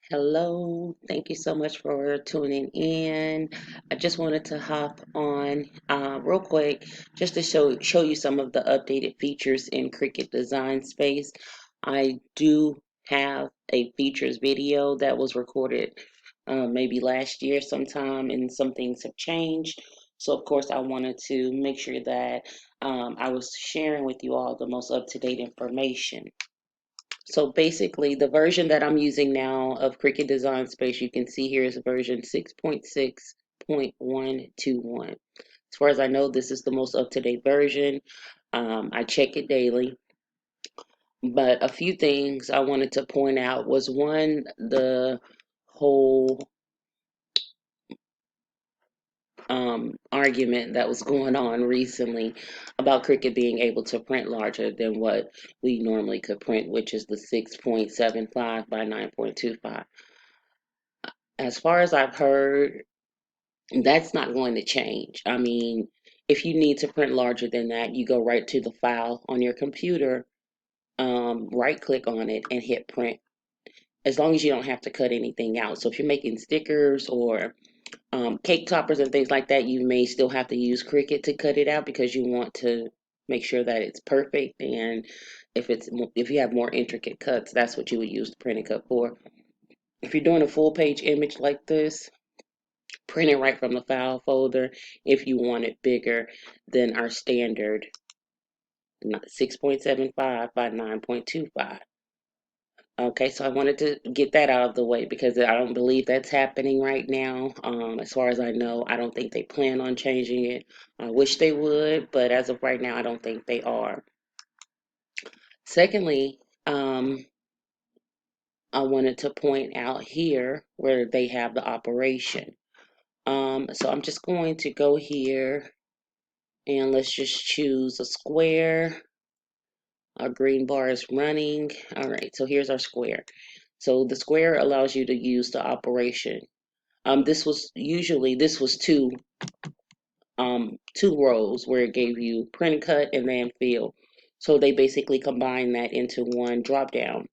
Hello, thank you so much for tuning in. I just wanted to hop on real quick just to show you some of the updated features in Cricut Design Space. I do have a features video that was recorded maybe last year sometime, and some things have changed. So, of course, I wanted to make sure that I was sharing with you all the most up-to-date information. So basically, the version that I'm using now of Cricut Design Space, you can see here is version 6.6.121. As far as I know, this is the most up-to-date version. I check it daily. But a few things I wanted to point out was one, the whole argument that was going on recently about Cricut being able to print larger than what we normally could print, which is the 6.75 by 9.25. As far as I've heard, that's not going to change. I mean, if you need to print larger than that, you go right to the file on your computer, right click on it, and hit print. As long as you don't have to cut anything out. So if you're making stickers or cake toppers and things like that, you may still have to use Cricut to cut it out because you want to make sure that it's perfect. And if you have more intricate cuts, that's what you would use the printing cut for. If you're doing a full page image like this, print it right from the file folder if you want it bigger than our standard 6.75 by 9.25. Okay, so I wanted to get that out of the way because I don't believe that's happening right now. As far as I know, I don't think they plan on changing it. I wish they would, but as of right now, I don't think they are. Secondly, I wanted to point out here where they have the operation. So I'm just going to go here and let's just choose a square. Our green bar is running. All right, so here's our square. So the square allows you to use the operation. This was two rows where it gave you print and cut and then fill. So they basically combine that into one drop down.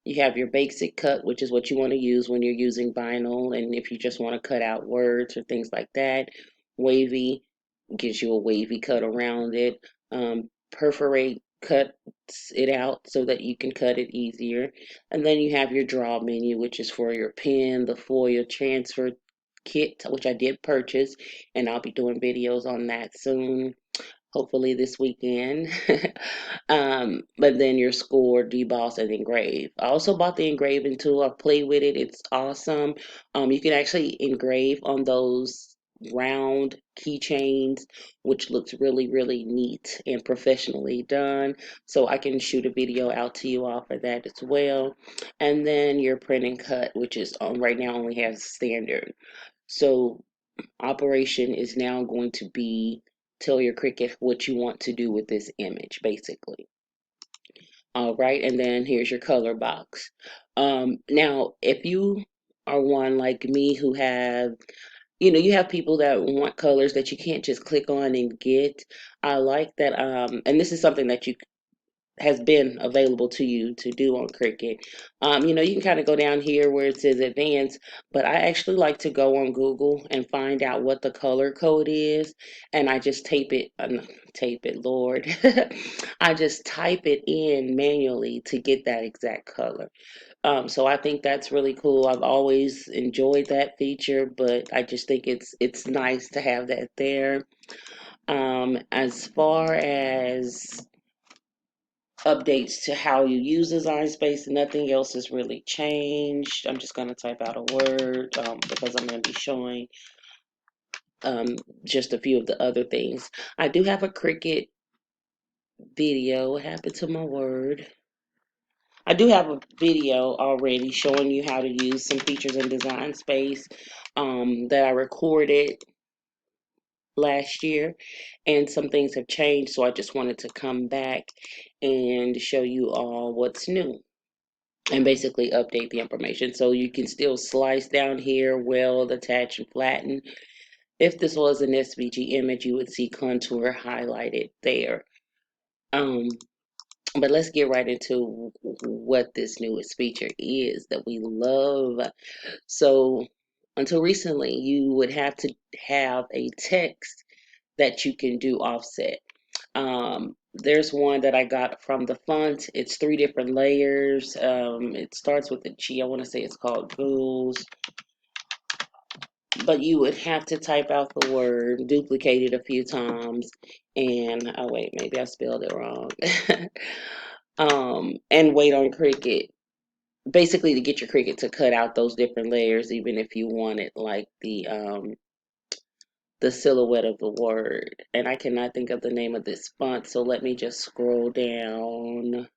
You have your basic cut, which is what you want to use when you're using vinyl, and if you just want to cut out words or things like that. Wavy gives you a wavy cut around it. Perforate cuts it out so that you can cut it easier. And then you have your draw menu, which is for your pen, the foil transfer kit, which I did purchase, and I'll be doing videos on that soon, hopefully this weekend. But then your score, deboss, and engrave. I also bought the engraving tool. I've played with it. It's awesome. You can actually engrave on those round keychains, which looks really, really neat and professionally done. So I can shoot a video out to you all for that as well. And then your print and cut, which is right now only has standard. So operation is now going to be tell your Cricut what you want to do with this image, basically. All right, and then here's your color box. Now, if you are one like me who you have people that want colors that you can't just click on and get. I like that, and this is something that you has been available to you to do on Cricut. You can kind of go down here where it says advanced, but I actually like to go on Google and find out what the color code is, and I just tape it, Lord. I just type it in manually to get that exact color. So I think that's really cool. I've always enjoyed that feature, but I just think it's nice to have that there. As far as updates to how you use Design Space, nothing else has really changed. I'm just going to type out a word because I'm going to be showing just a few of the other things. I do have a Cricut video. What happened to my word? I do have a video already showing you how to use some features in Design Space that I recorded last year, and some things have changed, so I just wanted to come back and show you all what's new and basically update the information. So you can still slice down here, weld, attach, and flatten. If this was an SVG image, you would see contour highlighted there. Um, But let's get right into what this newest feature is that we love. So until recently, you would have to have a text that you can do offset. There's one that I got from the font. It's 3 different layers. It starts with a G. I want to say it's called Goals. But you would have to type out the word, duplicate it a few times, and oh wait, maybe I spelled it wrong. And wait on Cricut. Basically to get your Cricut to cut out those different layers, even if you wanted like the silhouette of the word. And I cannot think of the name of this font, so let me just scroll down.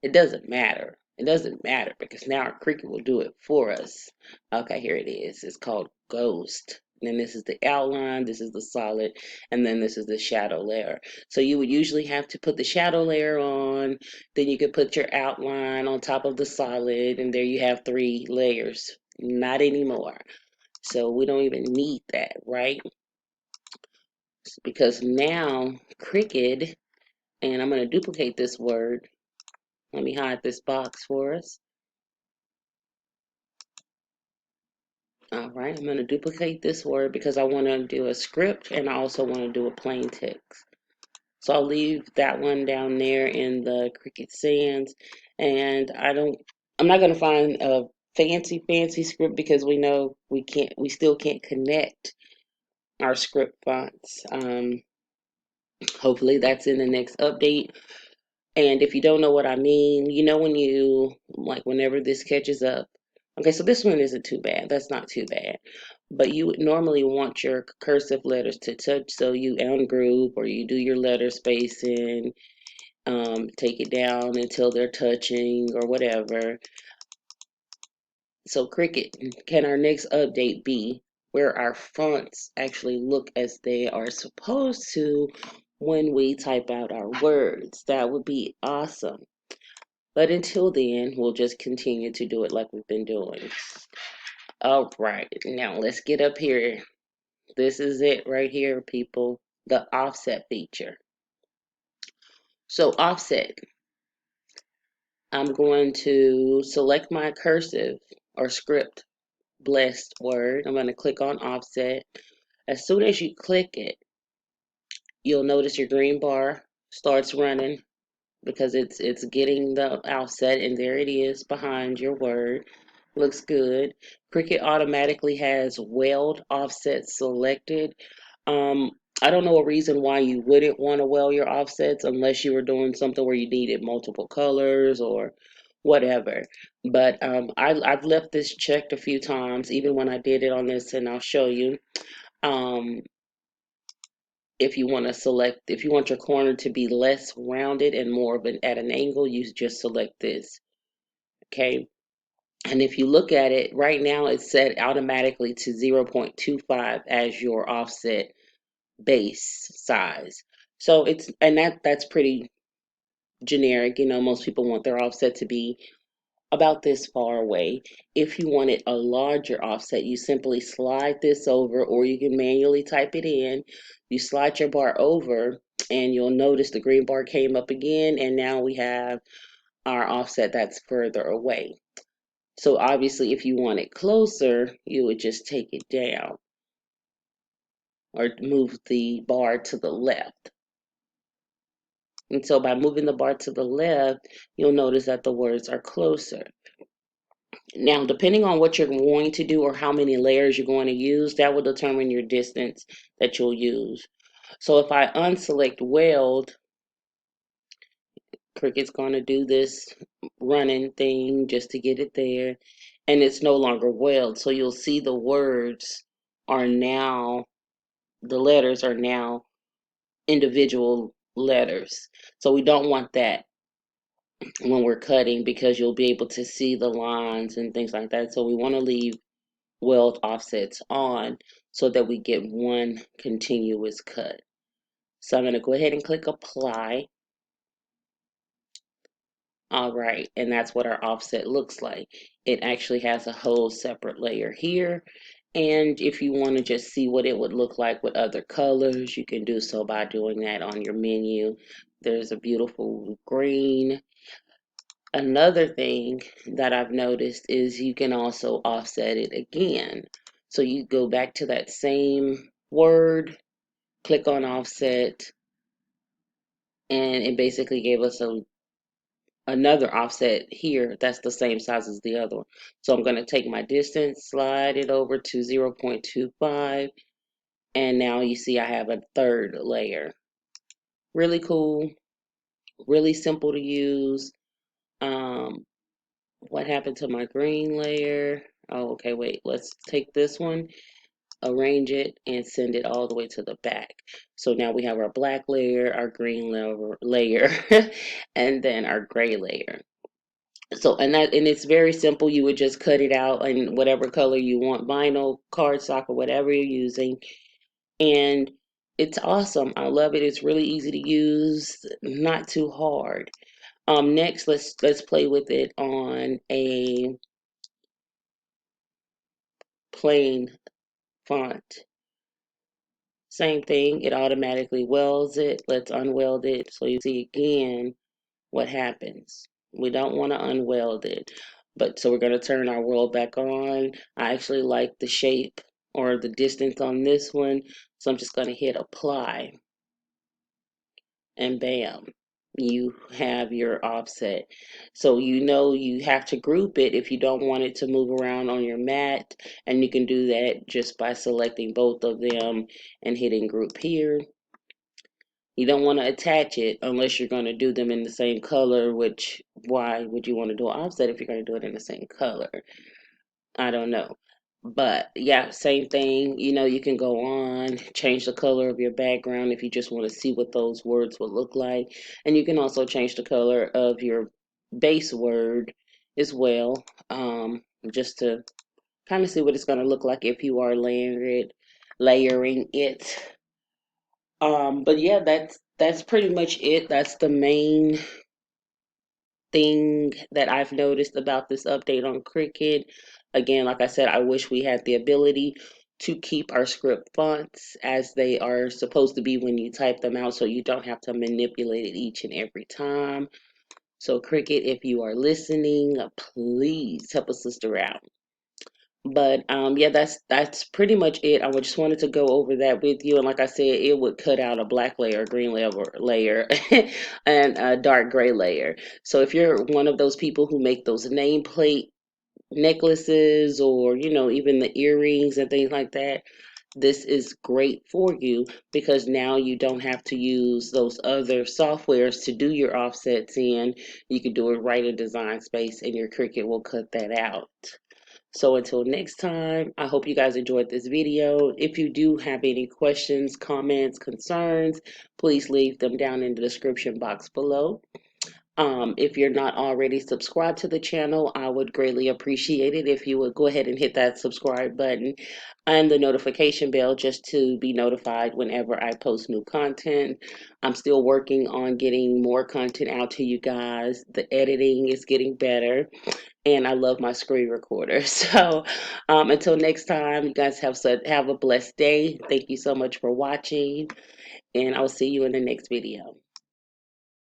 It doesn't matter. It doesn't matter because now our Cricut will do it for us. Okay, here it is. It's called Ghost. And then this is the outline, this is the solid, and then this is the shadow layer. So you would usually have to put the shadow layer on, then you could put your outline on top of the solid, and there you have 3 layers. Not anymore. So we don't even need that, right? Because now Cricut, and I'm going to duplicate this word. Let me hide this box for us. All right, I'm going to duplicate this word because I want to do a script and I also want to do a plain text. So I'll leave that one down there in the Cricut Sans, and I'm not going to find a fancy script because we know we still can't connect our script fonts. Hopefully that's in the next update. And if you don't know what I mean, when whenever this catches up. Okay, so this one isn't too bad. That's not too bad. But you would normally want your cursive letters to touch, so you ungroup or you do your letter spacing, take it down until they're touching or whatever. So Cricut, can our next update be where our fonts actually look as they are supposed to when we type out our words? That would be awesome. But until then, we'll just continue to do it like we've been doing. All right, now let's get up here. This is it right here, people. The offset feature. So offset, I'm going to select my cursive or script blessed word. I'm going to click on offset. As soon as you click it, you'll notice your green bar starts running because it's getting the offset, and there it is behind your word. Looks good. Cricut automatically has weld offset selected. Um, I don't know a reason why you wouldn't want to weld your offsets unless you were doing something where you needed multiple colors or whatever. But I've left this checked a few times, even when I did it on this, and I'll show you. Um, if you want to select, if you want your corner to be less rounded and more of at an angle, you just select this. Okay. And if you look at it right now, it's set automatically to 0.25 as your offset base size. So that's pretty generic. Most people want their offset to be about this far away. If you wanted a larger offset, you simply slide this over, or you can manually type it in. You slide your bar over, and you'll notice the green bar came up again, and now we have our offset that's further away. So obviously, if you want it closer, you would just take it down or move the bar to the left. And so by moving the bar to the left, you'll notice that the words are closer. Now, depending on what you're going to do or how many layers you're going to use, that will determine your distance that you'll use. So if I unselect weld, Cricut's going to do this running thing just to get it there. And it's no longer weld. So you'll see the letters are now individual letters. So we don't want that when we're cutting because you'll be able to see the lines and things like that. So we want to leave weld offsets on so that we get one continuous cut. So I'm going to go ahead and click apply. All right, and that's what our offset looks like. It actually has a whole separate layer here, And if you want to just see what it would look like with other colors, you can do so by doing that on your menu. There's a beautiful green. Another thing that I've noticed is you can also offset it again. So you go back to that same word, click on offset, and it basically gave us another offset here that's the same size as the other one. So I'm going to take my distance, slide it over to 0.25, and now you see I have a third layer. Really cool, really simple to use. What happened to my green layer? Oh, okay, wait, let's take this one, arrange it, and send it all the way to the back. So now we have our black layer, our green layer, and then our gray layer. So, and it's very simple. You would just cut it out in whatever color you want, vinyl, cardstock, or whatever you're using. And it's awesome. I love it. It's really easy to use, not too hard. Next, let's play with it on a plain font. Same thing, it automatically welds it. Let's unweld it so you see again what happens. We don't want to unweld it. But so we're going to turn our weld back on. I actually like the shape or the distance on this one. So I'm just going to hit apply, and bam, you have your offset. So you know you have to group it if you don't want it to move around on your mat, and you can do that just by selecting both of them and hitting group here. You don't want to attach it unless you're going to do them in the same color, which why would you want to do an offset if you're going to do it in the same color? I don't know. But yeah, same thing. You know, you can go on, change the color of your background if you just want to see what those words would look like. And you can also change the color of your base word as well, just to kind of see what it's going to look like if you are layering it. But yeah, that's pretty much it. That's the main thing that I've noticed about this update on Cricut. Again, like I said, I wish we had the ability to keep our script fonts as they are supposed to be when you type them out, so you don't have to manipulate it each and every time. So Cricut, if you are listening, please help a sister out. But yeah, that's pretty much it. I just wanted to go over that with you, and like I said, it would cut out a black layer, green layer, and a dark gray layer. So if you're one of those people who make those nameplate necklaces, or even the earrings and things like that, this is great for you because now you don't have to use those other softwares to do your offsets in. You can do it right in Design Space, and your Cricut will cut that out. So until next time, I hope you guys enjoyed this video. If you do have any questions, comments, concerns, please leave them down in the description box below. If you're not already subscribed to the channel, I would greatly appreciate it if you would go ahead and hit that subscribe button and the notification bell just to be notified whenever I post new content. I'm still working on getting more content out to you guys. The editing is getting better, and I love my screen recorder. So until next time, you guys have a blessed day. Thank you so much for watching, and I'll see you in the next video.